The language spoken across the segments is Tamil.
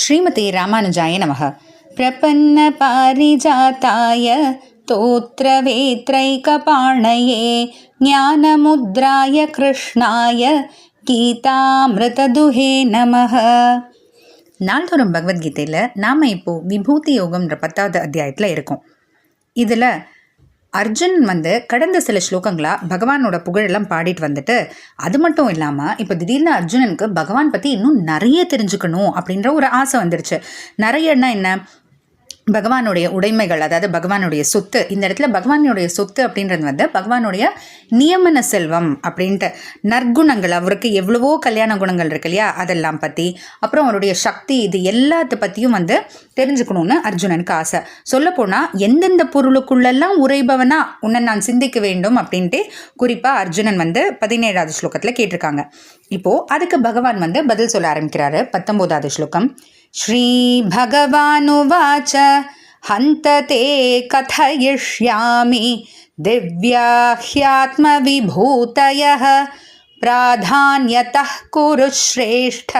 ஸ்ரீமதே ராமானுஜாய நமः. பிரபன்ன பாரிஜாதாய தோத்ரவேத்ரைகபாணயே ஞானமுத்ராய கிருஷ்ணாய கீதாமிருததுஹே நமः. நாள்தோறும் பகவத்கீதையில் நாம் இப்போது விபூதி யோகம்ன்ற 10வது அத்தியாயத்தில் இருக்கோம். இதில் அர்ஜுன் கடந்த சில ஸ்லோகங்களாக பகவானோட புகழெல்லாம் பாடிட்டு வந்துட்டு, அது மட்டும் இல்லாமல் இப்போ திடீர்னு அர்ஜுனனுக்கு பகவான் பற்றி இன்னும் நிறைய தெரிஞ்சுக்கணும் அப்படின்ற ஒரு ஆசை வந்துருச்சு. நிறையன்னா என்ன, பகவானுடைய உடைமைகள், அதாவது பகவானுடைய சொத்து. இந்த இடத்துல பகவானுடைய சொத்து அப்படின்றது பகவானுடைய நியமன செல்வம் அப்படின்ட்டு நற்குணங்கள், அவருக்கு எவ்வளவோ கல்யாண குணங்கள் இருக்கு இல்லையா, அதெல்லாம் பற்றி, அப்புறம் அவருடைய சக்தி, இது எல்லாத்த பற்றியும் தெரிஞ்சுக்கணும்னு அர்ஜுனனுக்கு ஆசை. சொல்லப்போனால் எந்தெந்த பொருளுக்குள்ளெல்லாம் உரைபவனா உன்னை நான் சிந்திக்க வேண்டும் அப்படின்ட்டு குறிப்பாக அர்ஜுனன் 17வது ஸ்லோகத்தில் கேட்டிருக்காங்க. இப்போது அதுக்கு பகவான் பதில் சொல்ல ஆரம்பிக்கிறாரு. 19வது ஸ்லோகம். ஸ்ரீ பகவானுவாச்ச ஹந்ததே கதயிஷ்யாமி திவ்யாஹ்யாத்ம விபூதயः பிராதான்யதः குரு ஸ்ரேஷ்ட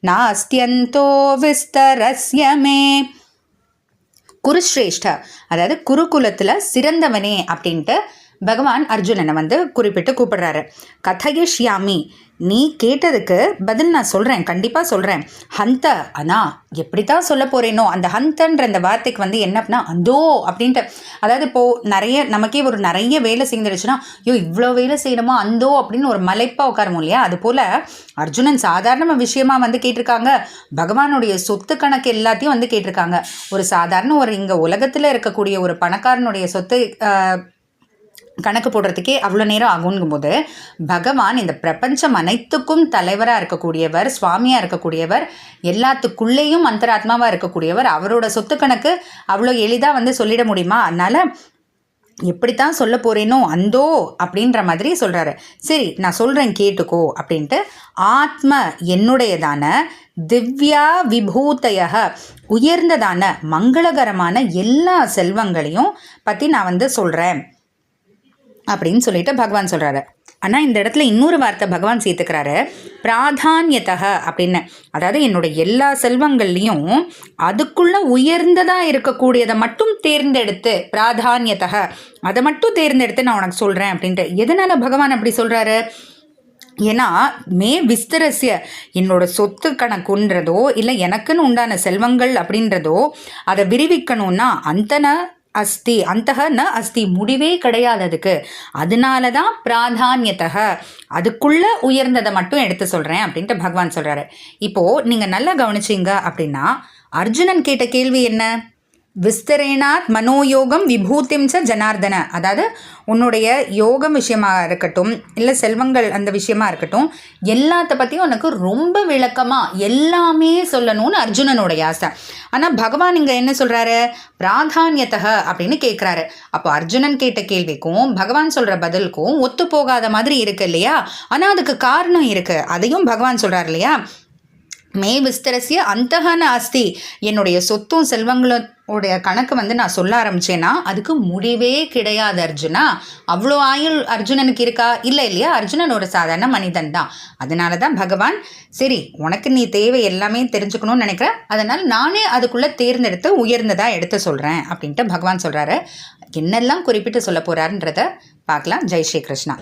நாஸ்த்யந்தோ விஸ்தரஸ்ய மே. குருஸ்ரேஷ்ட, அதாவது குருகுலத்தில் சிறந்தவனே அப்படின்ட்டு பகவான் அர்ஜுனனை குறிப்பிட்டு கூப்பிடுறாரு. கதயிஷ்யாமி, நீ கேட்டதுக்கு பதில் நான் சொல்கிறேன், கண்டிப்பாக சொல்கிறேன். ஹந்த, ஆனால் எப்படித்தான் சொல்ல போகிறேனோ, அந்த ஹந்தன்ற அந்த வார்த்தைக்கு என்ன அப்படின்னா அந்தோ அப்படின்ட்டு, அதாவது இப்போது நமக்கே நிறைய வேலை செஞ்சிருச்சுன்னா, ஐயோ இவ்வளோ வேலை செய்யணுமா அந்தோ அப்படின்னு ஒரு மலைப்பாக உட்காரமோ இல்லையா, அதுபோல் அர்ஜுனன் சாதாரண விஷயமா கேட்டிருக்காங்க. பகவானுடைய சொத்து கணக்கு எல்லாத்தையும் கேட்டிருக்காங்க. ஒரு சாதாரண இங்கே உலகத்தில் இருக்கக்கூடிய ஒரு பணக்காரனுடைய சொத்து கணக்கு போடுறதுக்கே அவ்வளோ நேரம் ஆகுங்கும்போது, பகவான் இந்த பிரபஞ்சம் அனைத்துக்கும் தலைவராக இருக்கக்கூடியவர், சுவாமியாக இருக்கக்கூடியவர், எல்லாத்துக்குள்ளேயும் அந்தராத்மாவாக இருக்கக்கூடியவர், அவரோட சொத்து கணக்கு அவ்வளோ எளிதாக சொல்லிட முடியுமா? அதனால் எப்படித்தான் சொல்ல போகிறேனோ அந்தோ அப்படின்ற மாதிரி சொல்கிறாரு. சரி, நான் சொல்கிறேன் கேட்டுக்கோ அப்படின்ட்டு, ஆத்ம என்னுடையதான திவ்யா விபூதய உயர்ந்ததான மங்களகரமான எல்லா செல்வங்களையும் பற்றி நான் சொல்கிறேன் அப்படின்னு சொல்லிட்டு பகவான் சொல்கிறாரு. ஆனால் இந்த இடத்துல இன்னொரு வார்த்தை பகவான் சேர்த்துக்கிறாரு, பிராதான்யத்தக அப்படின்னு. அதாவது என்னுடைய எல்லா செல்வங்கள்லையும் அதுக்குள்ளே உயர்ந்ததாக இருக்கக்கூடியதை மட்டும் தேர்ந்தெடுத்து, பிராதான்யத்தக அதை மட்டும் தேர்ந்தெடுத்து நான் உனக்கு சொல்கிறேன் அப்படின்ட்டு. எதனால் பகவான் அப்படி சொல்கிறாரு? ஏன்னா மே விஸ்தரஸ்ய, என்னோட சொத்து கணக்குன்றதோ இல்லை எனக்குன்னு உண்டான செல்வங்கள் அப்படின்றதோ அதை விரிவிக்கணும்னா அந்த அஸ்தி முடிவே கிடையாது அதுக்கு. அதனால தான் பிராதான்யத்தக, அதுக்குள்ள உயர்ந்ததை மட்டும் எடுத்து சொல்கிறேன் அப்படின்ட்டு பகவான் சொல்கிறாரு. இப்போது நீங்கள் நல்லா கவனிச்சிங்க அப்படின்னா, அர்ஜுனன் கேட்ட கேள்வி என்ன? விஸ்தரேனாத் மனோயோகம் விபூதிம் ச ஜனார்தன, அதாவது உன்னுடைய யோகம் விஷயமாக இருக்கட்டும் இல்லை செல்வங்கள் அந்த விஷயமா இருக்கட்டும், எல்லாத்த பற்றியும் உனக்கு ரொம்ப விளக்கமாக எல்லாமே சொல்லணும்னு அர்ஜுனனுடைய ஆசை. ஆனால் பகவான் இங்கே என்ன சொல்கிறாரு? பிராதான்யத்தக அப்படின்னு கேட்குறாரு. அப்போ அர்ஜுனன் கேட்ட கேள்விக்கும் பகவான் சொல்கிற பதிலுக்கும் ஒத்து போகாத மாதிரி இருக்கு இல்லையா? ஆனால் அதுக்கு காரணம் இருக்குது, அதையும் பகவான் சொல்கிறார் இல்லையா? மே விஸ்தரசிய அந்தகன அஸ்தி, என்னுடைய சொத்தும் செல்வங்களுடைய கணக்கு நான் சொல்ல ஆரம்பிச்சேன்னா அதுக்கு முடிவே கிடையாது அர்ஜுனா. அவ்வளோ ஆயுள் அர்ஜுனனுக்கு இருக்கா? இல்லை இல்லையா? அர்ஜுனன் ஒரு சாதாரண மனிதன் தான். அதனால தான் பகவான், சரி உனக்கு நீ தேவை எல்லாமே தெரிஞ்சுக்கணும்னு நினைக்கிறேன், அதனால் நானே அதுக்குள்ளே தேர்ந்தெடுத்து உயர்ந்ததாக எடுத்து சொல்கிறேன் அப்படின்ட்டு பகவான் சொல்கிறாரு. என்னெல்லாம் குறிப்பிட்டு சொல்ல போகிறாருன்றத பார்க்கலாம். ஜெய் ஸ்ரீ கிருஷ்ணா.